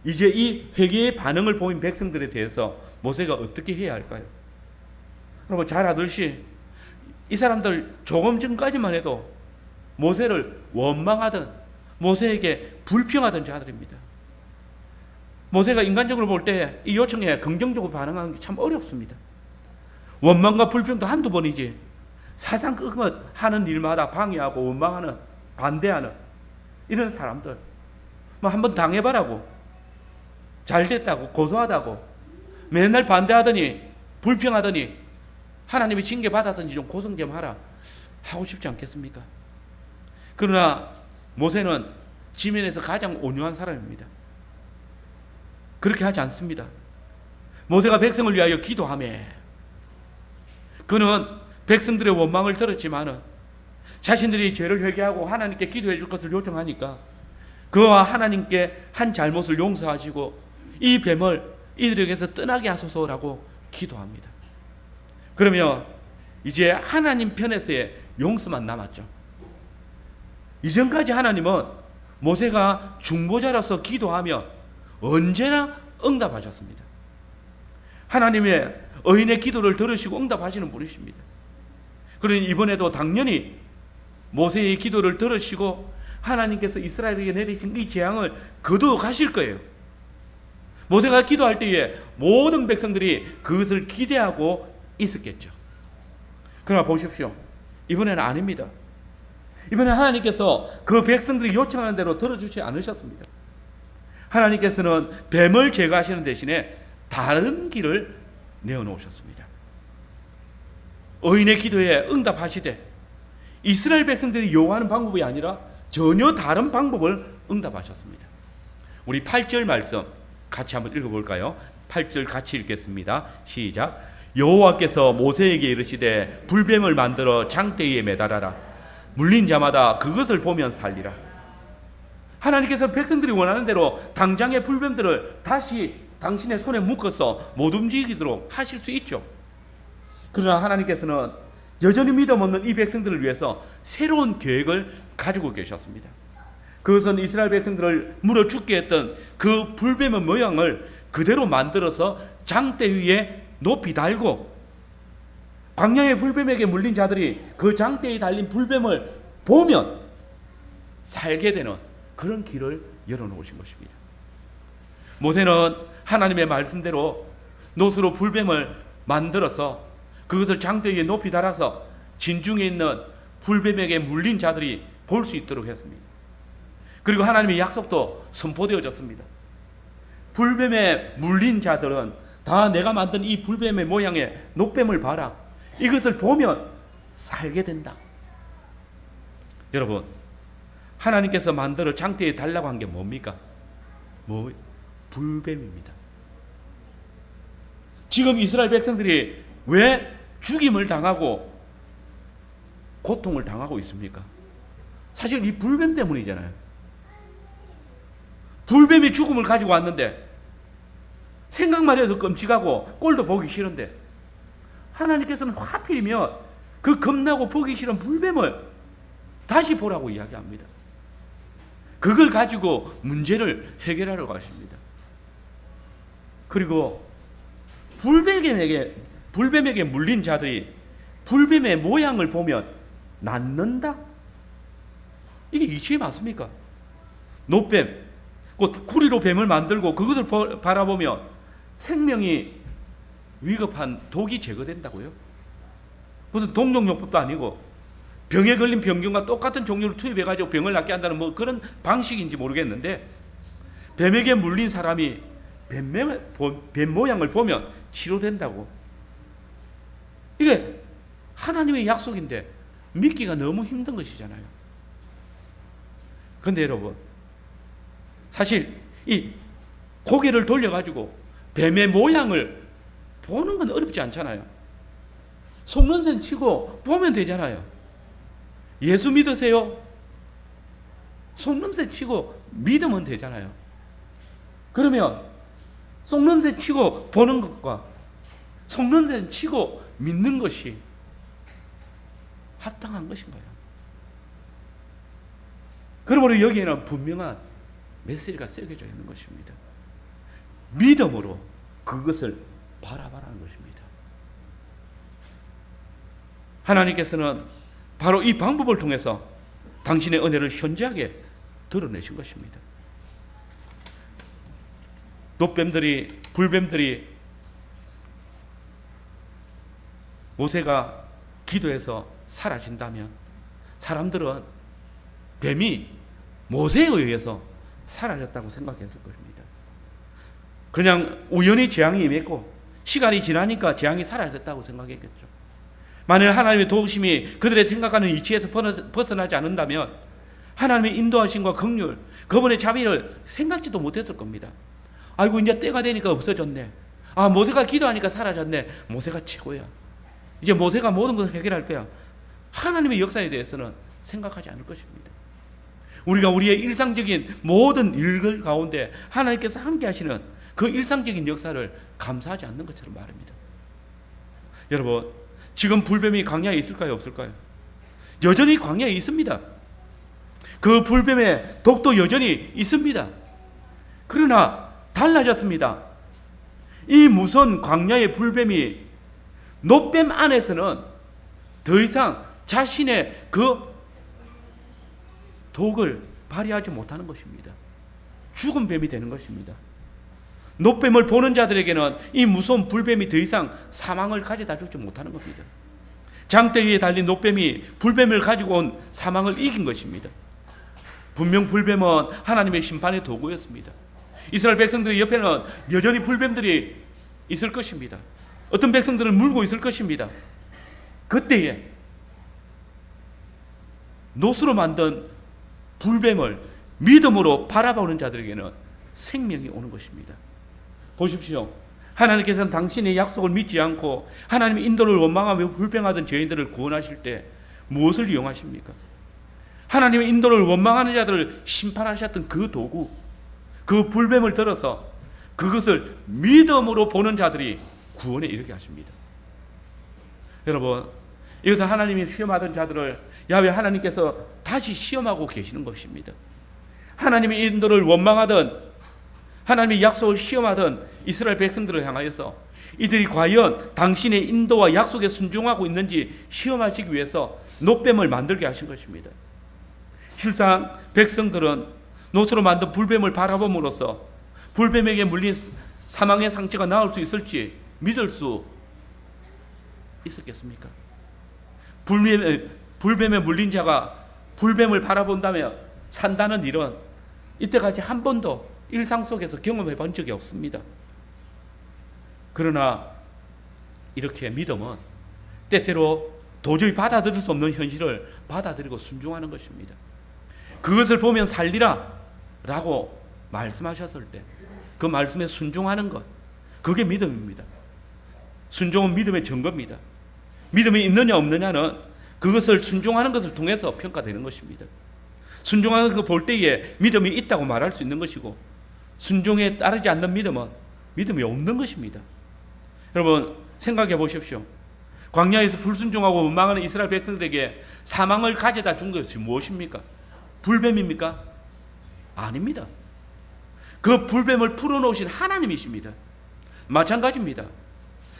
이제 이 회개의 반응을 보인 백성들에 대해서 모세가 어떻게 해야 할까요? 여러분 잘 아듯이 이 사람들 조금 전까지만 해도 모세를 원망하던, 모세에게 불평하던 자들입니다. 모세가 인간적으로 볼 때 이 요청에 긍정적으로 반응하는 게 참 어렵습니다. 원망과 불평도 한두 번이지 사상 끝끝 하는 일마다 방해하고 원망하는, 반대하는 이런 사람들 뭐 한번 당해봐라고, 잘됐다고, 고소하다고 맨날 반대하더니 불평하더니 하나님이 징계 받았든지 좀 고성 좀 하라 하고 싶지 않겠습니까? 그러나 모세는 지면에서 가장 온유한 사람입니다. 그렇게 하지 않습니다. 모세가 백성을 위하여 기도하며 그는 백성들의 원망을 들었지만은 자신들이 죄를 회개하고 하나님께 기도해 줄 것을 요청하니까 그와 하나님께 한 잘못을 용서하시고 이 뱀을 이들에게서 떠나게 하소서라고 기도합니다. 그러면 이제 하나님 편에서의 용서만 남았죠. 이전까지 하나님은 모세가 중보자로서 기도하며 언제나 응답하셨습니다. 하나님의 의인의 기도를 들으시고 응답하시는 분이십니다. 그러니 이번에도 당연히 모세의 기도를 들으시고 하나님께서 이스라엘에게 내리신 이 재앙을 거두어 가실 거예요. 모세가 기도할 때에 모든 백성들이 그것을 기대하고 있었겠죠. 그러나 보십시오. 이번에는 아닙니다. 이번에 하나님께서 그 백성들이 요청하는 대로 들어주지 않으셨습니다. 하나님께서는 뱀을 제거하시는 대신에 다른 길을 내어놓으셨습니다. 의인의 기도에 응답하시되 이스라엘 백성들이 요구하는 방법이 아니라 전혀 다른 방법을 응답하셨습니다. 우리 8절 말씀 같이 한번 읽어볼까요? 8절 같이 읽겠습니다. 시작. 여호와께서 모세에게 이르시되 불뱀을 만들어 장대 위에 매달아라. 물린 자마다 그것을 보면 살리라. 하나님께서 백성들이 원하는 대로 당장의 불뱀들을 다시 당신의 손에 묶어서 못 움직이도록 하실 수 있죠. 그러나 하나님께서는 여전히 믿음 없는 이 백성들을 위해서 새로운 계획을 가지고 계셨습니다. 그것은 이스라엘 백성들을 물어 죽게 했던 그 불뱀의 모양을 그대로 만들어서 장대 위에 높이 달고 광야의 불뱀에게 물린 자들이 그 장대에 달린 불뱀을 보면 살게 되는 그런 길을 열어놓으신 것입니다. 모세는 하나님의 말씀대로 노수로 불뱀을 만들어서 그것을 장대 위에 높이 달아서 진중에 있는 불뱀에게 물린 자들이 볼 수 있도록 했습니다. 그리고 하나님의 약속도 선포되어졌습니다. 불뱀에 물린 자들은 다 내가 만든 이 불뱀의 모양의 노뱀을 봐라. 이것을 보면 살게 된다. 여러분, 하나님께서 만들어 장대에 달라고 한 게 뭡니까? 불뱀입니다. 지금 이스라엘 백성들이 왜 죽임을 당하고 고통을 당하고 있습니까? 사실 이 불뱀 때문이잖아요. 불뱀이 죽음을 가지고 왔는데 생각만 해도 끔찍하고 꼴도 보기 싫은데 하나님께서는 하필이면 그 겁나고 보기 싫은 불뱀을 다시 보라고 이야기합니다. 그걸 가지고 문제를 해결하러 가십니다. 그리고 불뱀에게 물린 자들이 불뱀의 모양을 보면 낫는다? 이게 이치에 맞습니까? 노뱀, 곧 구리로 뱀을 만들고 그것을 바라보며 생명이 위급한 독이 제거된다고요? 무슨 동종요법도 아니고 병에 걸린 병균과 똑같은 종류를 투입해가지고 병을 낫게 한다는 뭐 그런 방식인지 모르겠는데 뱀에게 물린 사람이 뱀 모양을 보면 치료된다고. 이게 하나님의 약속인데 믿기가 너무 힘든 것이잖아요. 그런데 여러분, 사실 이 고개를 돌려가지고 뱀의 모양을 보는 건 어렵지 않잖아요. 속는셈 치고 보면 되잖아요. 예수 믿으세요? 속는셈 치고 믿으면 되잖아요. 그러면 속는셈 치고 보는 것과 속는셈 치고 믿는 것이 합당한 것인가요? 그러므로 여기에는 분명한 메시지가 새겨져 있는 것입니다. 믿음으로 그것을 바라보라는 것입니다. 하나님께서는 바로 이 방법을 통해서 당신의 은혜를 현저하게 드러내신 것입니다. 놋뱀들이, 불뱀들이 모세가 기도해서 사라진다면 사람들은 뱀이 모세에 의해서 사라졌다고 생각했을 것입니다. 그냥 우연히 재앙이 임했고 시간이 지나니까 재앙이 사라졌다고 생각했겠죠. 만일 하나님의 도우심이 그들의 생각하는 이치에서 벗어나지 않는다면 하나님의 인도하심과 긍휼, 그분의 자비를 생각지도 못했을 겁니다. 아이고 이제 때가 되니까 없어졌네. 아 모세가 기도하니까 사라졌네. 모세가 최고야. 이제 모세가 모든 것을 해결할 거야. 하나님의 역사에 대해서는 생각하지 않을 것입니다. 우리가 우리의 일상적인 모든 일들 가운데 하나님께서 함께 하시는 그 일상적인 역사를 감사하지 않는 것처럼 말입니다. 여러분, 지금 불뱀이 광야에 있을까요? 없을까요? 여전히 광야에 있습니다. 그 불뱀의 독도 여전히 있습니다. 그러나 달라졌습니다. 이 무서운 광야의 불뱀이 놋뱀 안에서는 더 이상 자신의 그 독을 발휘하지 못하는 것입니다. 죽은 뱀이 되는 것입니다. 놋뱀을 보는 자들에게는 이 무서운 불뱀이 더 이상 사망을 가져다 주지 못하는 겁니다. 장대 위에 달린 놋뱀이 불뱀을 가지고 온 사망을 이긴 것입니다. 분명 불뱀은 하나님의 심판의 도구였습니다. 이스라엘 백성들의 옆에는 여전히 불뱀들이 있을 것입니다. 어떤 백성들을 물고 있을 것입니다. 그때에 놋으로 만든 불뱀을 믿음으로 바라보는 자들에게는 생명이 오는 것입니다. 보십시오. 하나님께서는 당신의 약속을 믿지 않고 하나님의 인도를 원망하며 불평하던 죄인들을 구원하실 때 무엇을 이용하십니까? 하나님의 인도를 원망하는 자들을 심판하셨던 그 도구, 그 불뱀을 들어서 그것을 믿음으로 보는 자들이 구원에 이르게 하십니다. 여러분, 여기서 하나님이 시험하던 자들을 야훼 하나님께서 다시 시험하고 계시는 것입니다. 하나님의 인도를 원망하던, 하나님의 약속을 시험하던 이스라엘 백성들을 향하여서 이들이 과연 당신의 인도와 약속에 순종하고 있는지 시험하시기 위해서 놋뱀을 만들게 하신 것입니다. 실상 백성들은 놋으로 만든 불뱀을 바라봄으로써 불뱀에게 물린 사망의 상처가 나을 수 있을지 믿을 수 있었겠습니까? 불뱀에 물린 자가 불뱀을 바라본다며 산다는 일은 이때까지 한 번도 일상 속에서 경험해 본 적이 없습니다. 그러나 이렇게 믿음은 때때로 도저히 받아들일 수 없는 현실을 받아들이고 순종하는 것입니다. 그것을 보면 살리라 라고 말씀하셨을 때 그 말씀에 순종하는 것, 그게 믿음입니다. 순종은 믿음의 증거입니다. 믿음이 있느냐 없느냐는 그것을 순종하는 것을 통해서 평가되는 것입니다. 순종하는 거 볼 때에 믿음이 있다고 말할 수 있는 것이고 순종에 따르지 않는 믿음은 믿음이 없는 것입니다. 여러분 생각해 보십시오. 광야에서 불순종하고 원망하는 이스라엘 백성들에게 사망을 가져다 준 것이 무엇입니까? 불뱀입니까? 아닙니다. 그 불뱀을 풀어놓으신 하나님이십니다. 마찬가지입니다.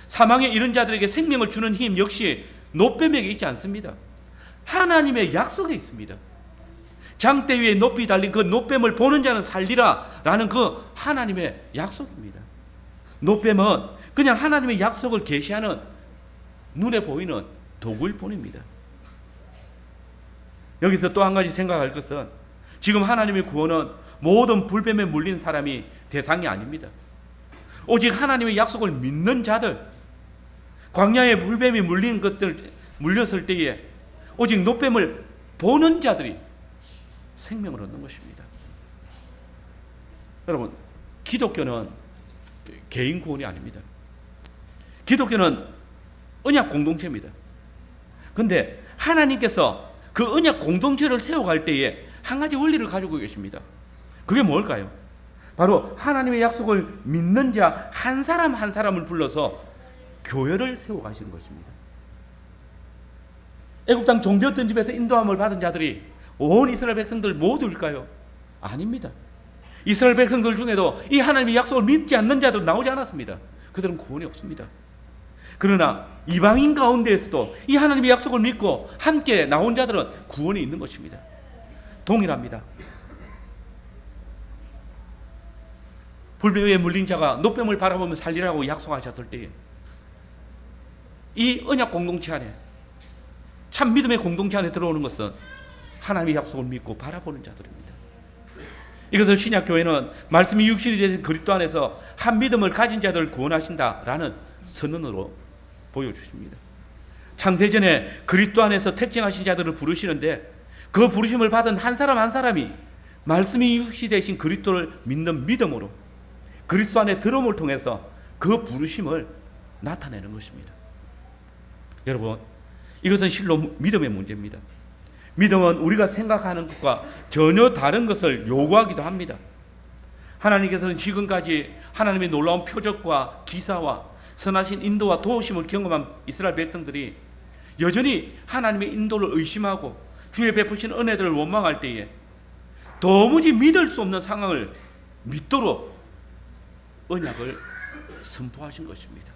사망에 이른 자들에게 생명을 주는 힘 역시 놋뱀에게 있지 않습니다. 하나님의 약속에 있습니다. 장대 위에 높이 달린 그 놋뱀을 보는 자는 살리라 라는 그 하나님의 약속입니다. 놋뱀은 그냥 하나님의 약속을 계시하는 눈에 보이는 도구일 뿐입니다. 여기서 또 한 가지 생각할 것은 지금 하나님의 구원은 모든 불뱀에 물린 사람이 대상이 아닙니다. 오직 하나님의 약속을 믿는 자들, 광야에 불뱀이 물린 것들 물렸을 때에 오직 놋뱀을 보는 자들이 생명을 얻는 것입니다. 여러분, 기독교는 개인 구원이 아닙니다. 기독교는 언약 공동체입니다. 그런데 하나님께서 그 언약 공동체를 세워갈 때에 한 가지 원리를 가지고 계십니다. 그게 뭘까요? 바로 하나님의 약속을 믿는 자 한 사람 한 사람을 불러서 교회를 세워 가시는 것입니다. 애굽 땅 종되었던 집에서 인도함을 받은 자들이 온 이스라엘 백성들 모두일까요? 아닙니다. 이스라엘 백성들 중에도 이 하나님의 약속을 믿지 않는 자들 나오지 않았습니다. 그들은 구원이 없습니다. 그러나 이방인 가운데에서도 이 하나님의 약속을 믿고 함께 나온 자들은 구원이 있는 것입니다. 동일합니다. 불뱀에 물린 자가 노뱀을 바라보며 살리라고 약속하셨을 때에 이 언약 공동체 안에, 참 믿음의 공동체 안에 들어오는 것은 하나님의 약속을 믿고 바라보는 자들입니다. 이것을 신약교회는 말씀이 육신이 되신 그리스도 안에서 한 믿음을 가진 자들을 구원하신다라는 선언으로 보여주십니다. 창세전에 그리스도 안에서 택정하신 자들을 부르시는데 그 부르심을 받은 한 사람 한 사람이 말씀이 육신이 되신 그리스도를 믿는 믿음으로 그리스도 안에 들어옴을 통해서 그 부르심을 나타내는 것입니다. 여러분, 이것은 실로 믿음의 문제입니다. 믿음은 우리가 생각하는 것과 전혀 다른 것을 요구하기도 합니다. 하나님께서는 지금까지 하나님의 놀라운 표적과 기사와 선하신 인도와 도우심을 경험한 이스라엘 백성들이 여전히 하나님의 인도를 의심하고 주의 베푸신 은혜들을 원망할 때에 도무지 믿을 수 없는 상황을 믿도록 언약을 선포하신 것입니다.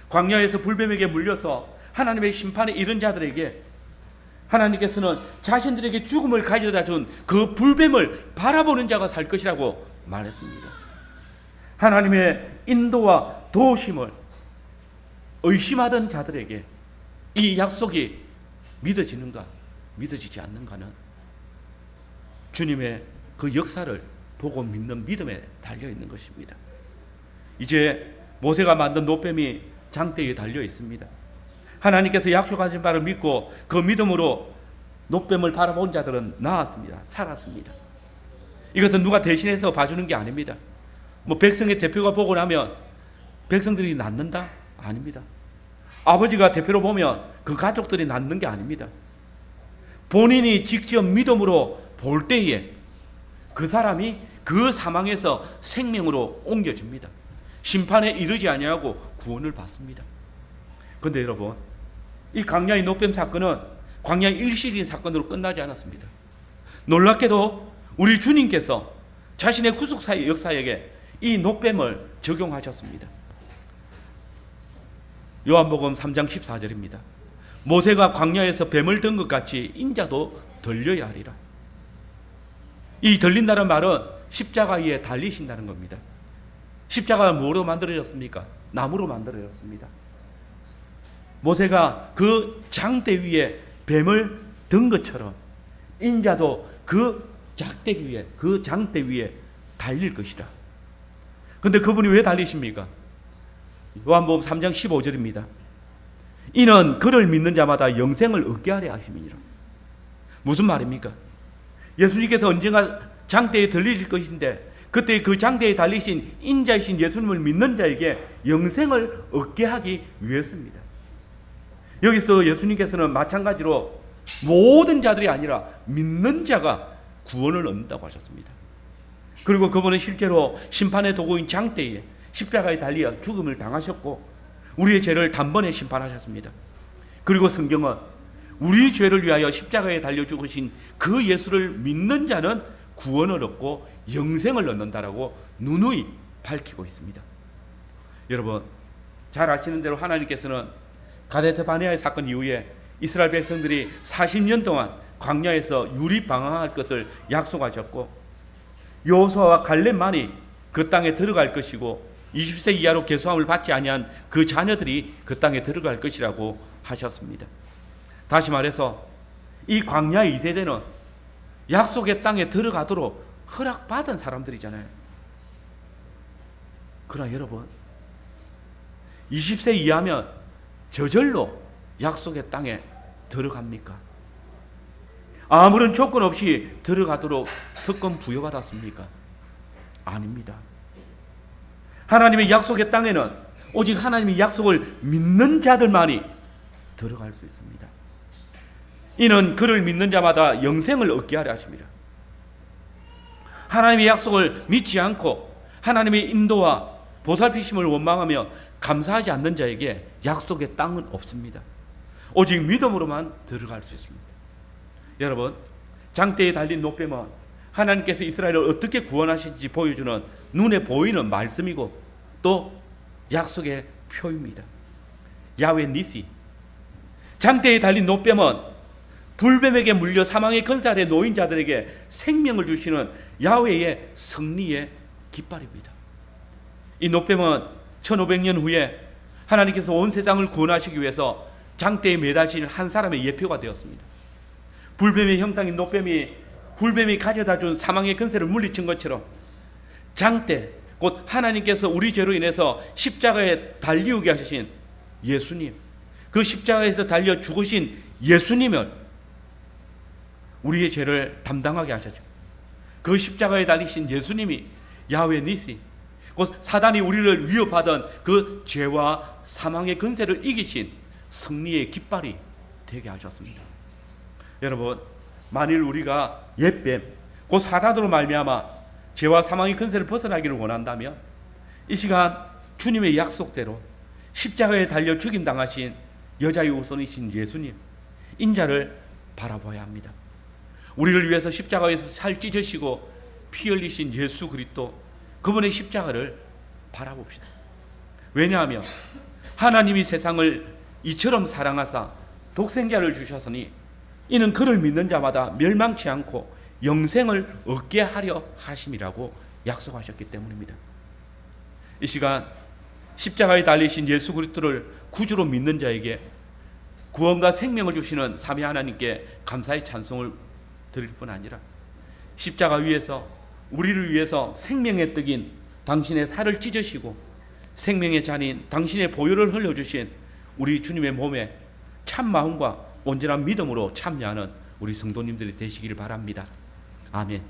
광야에서 불뱀에게 물려서 하나님의 심판에 이른 자들에게 하나님께서는 자신들에게 죽음을 가져다 준 그 불뱀을 바라보는 자가 살 것이라고 말했습니다. 하나님의 인도와 도우심을 의심하던 자들에게 이 약속이 믿어지는가 믿어지지 않는가는 주님의 그 역사를 보고 믿는 믿음에 달려 있는 것입니다. 이제 모세가 만든 노뱀이 장대에 달려 있습니다. 하나님께서 약속하신 바를 믿고 그 믿음으로 노뱀을 바라본 자들은 나았습니다. 살았습니다. 이것은 누가 대신해서 봐주는 게 아닙니다. 백성의 대표가 보고 나면 백성들이 낫는다? 아닙니다. 아버지가 대표로 보면 그 가족들이 낫는 게 아닙니다. 본인이 직접 믿음으로 볼 때에 그 사람이 그 사망에서 생명으로 옮겨집니다. 심판에 이르지 아니하고 구원을 받습니다. 그런데 여러분, 이 광야의 노뱀 사건은 광야 일시적인 사건으로 끝나지 않았습니다. 놀랍게도 우리 주님께서 자신의 구속사의 역사에게 이 노뱀을 적용하셨습니다. 요한복음 3장 14절입니다. 모세가 광야에서 뱀을 든 것 같이 인자도 들려야 하리라. 이 들린다는 말은 십자가 위에 달리신다는 겁니다. 십자가가 뭐로 만들어졌습니까? 나무로 만들어졌습니다. 모세가 그 장대 위에 뱀을 든 것처럼 인자도 그 장대 위에 달릴 것이다. 그런데 그분이 왜 달리십니까? 요한복음 3장 15절입니다. 이는 그를 믿는 자마다 영생을 얻게 하려 하심이니라. 무슨 말입니까? 예수님께서 언젠가 장대에 들리실 것인데 그때 그 장대에 달리신 인자이신 예수님을 믿는 자에게 영생을 얻게 하기 위해서입니다. 여기서 예수님께서는 마찬가지로 모든 자들이 아니라 믿는 자가 구원을 얻는다고 하셨습니다. 그리고 그분은 실제로 심판의 도구인 장대에 십자가에 달려 죽음을 당하셨고 우리의 죄를 단번에 심판하셨습니다. 그리고 성경은 우리 죄를 위하여 십자가에 달려 죽으신 그 예수를 믿는 자는 구원을 얻고 영생을 얻는다라고 누누이 밝히고 있습니다. 여러분, 잘 아시는 대로 하나님께서는 가데스 바네아의 사건 이후에 이스라엘 백성들이 40년 동안 광야에서 유리 방황할 것을 약속하셨고 여호수아와 갈렙만이 그 땅에 들어갈 것이고 20세 이하로 계수함을 받지 아니한 그 자녀들이 그 땅에 들어갈 것이라고 하셨습니다. 다시 말해서 이 광야 2세대는 약속의 땅에 들어가도록 허락받은 사람들이잖아요. 그러나 여러분, 20세 이하면 저절로 약속의 땅에 들어갑니까? 아무런 조건 없이 들어가도록 특권 부여받았습니까? 아닙니다. 하나님의 약속의 땅에는 오직 하나님의 약속을 믿는 자들만이 들어갈 수 있습니다. 이는 그를 믿는 자마다 영생을 얻게 하려 하십니다. 하나님의 약속을 믿지 않고 하나님의 인도와 보살피심을 원망하며 감사하지 않는 자에게 약속의 땅은 없습니다. 오직 믿음으로만 들어갈 수 있습니다. 여러분, 장대에 달린 노뱀은 하나님께서 이스라엘을 어떻게 구원하실지 보여주는 눈에 보이는 말씀이고 또 약속의 표입니다. 야훼 니시. 장대에 달린 노뱀은 불뱀에게 물려 사망의 근세 아래 놓인 자들에게 생명을 주시는 야훼의 승리의 깃발입니다. 이 노뱀은 1500년 후에 하나님께서 온 세상을 구원하시기 위해서 장대에 매다실 한 사람의 예표가 되었습니다. 불뱀의 형상인 노뱀이 불뱀이 가져다 준 사망의 근세를 물리친 것처럼 장대, 곧 하나님께서 우리 죄로 인해서 십자가에 달리우게 하신 예수님, 그 십자가에서 달려 죽으신 예수님을 우리의 죄를 담당하게 하셨죠. 그 십자가에 달리신 예수님이 야훼 니시, 곧 사단이 우리를 위협하던 그 죄와 사망의 근세를 이기신 승리의 깃발이 되게 하셨습니다. 여러분, 만일 우리가 옛뱀, 곧 사단으로 말미암아 죄와 사망의 근세를 벗어나기를 원한다면 이 시간 주님의 약속대로 십자가에 달려 죽임 당하신 여자의 우선이신 예수님, 인자를 바라봐야 합니다. 우리를 위해서 십자가에서 살 찢으시고 피 흘리신 예수 그리스도, 그분의 십자가를 바라봅시다. 왜냐하면 하나님이 세상을 이처럼 사랑하사 독생자를 주셨으니 이는 그를 믿는 자마다 멸망치 않고 영생을 얻게 하려 하심이라고 약속하셨기 때문입니다. 이 시간 십자가에 달리신 예수 그리스도를 구주로 믿는 자에게 구원과 생명을 주시는 삼위 하나님께 감사의 찬송을 드릴 뿐 아니라 십자가 위에서 우리를 위해서 생명의 떡인 당신의 살을 찢으시고 생명의 잔인 당신의 보혈을 흘려주신 우리 주님의 몸에 참 마음과 온전한 믿음으로 참여하는 우리 성도님들이 되시기를 바랍니다. 아멘.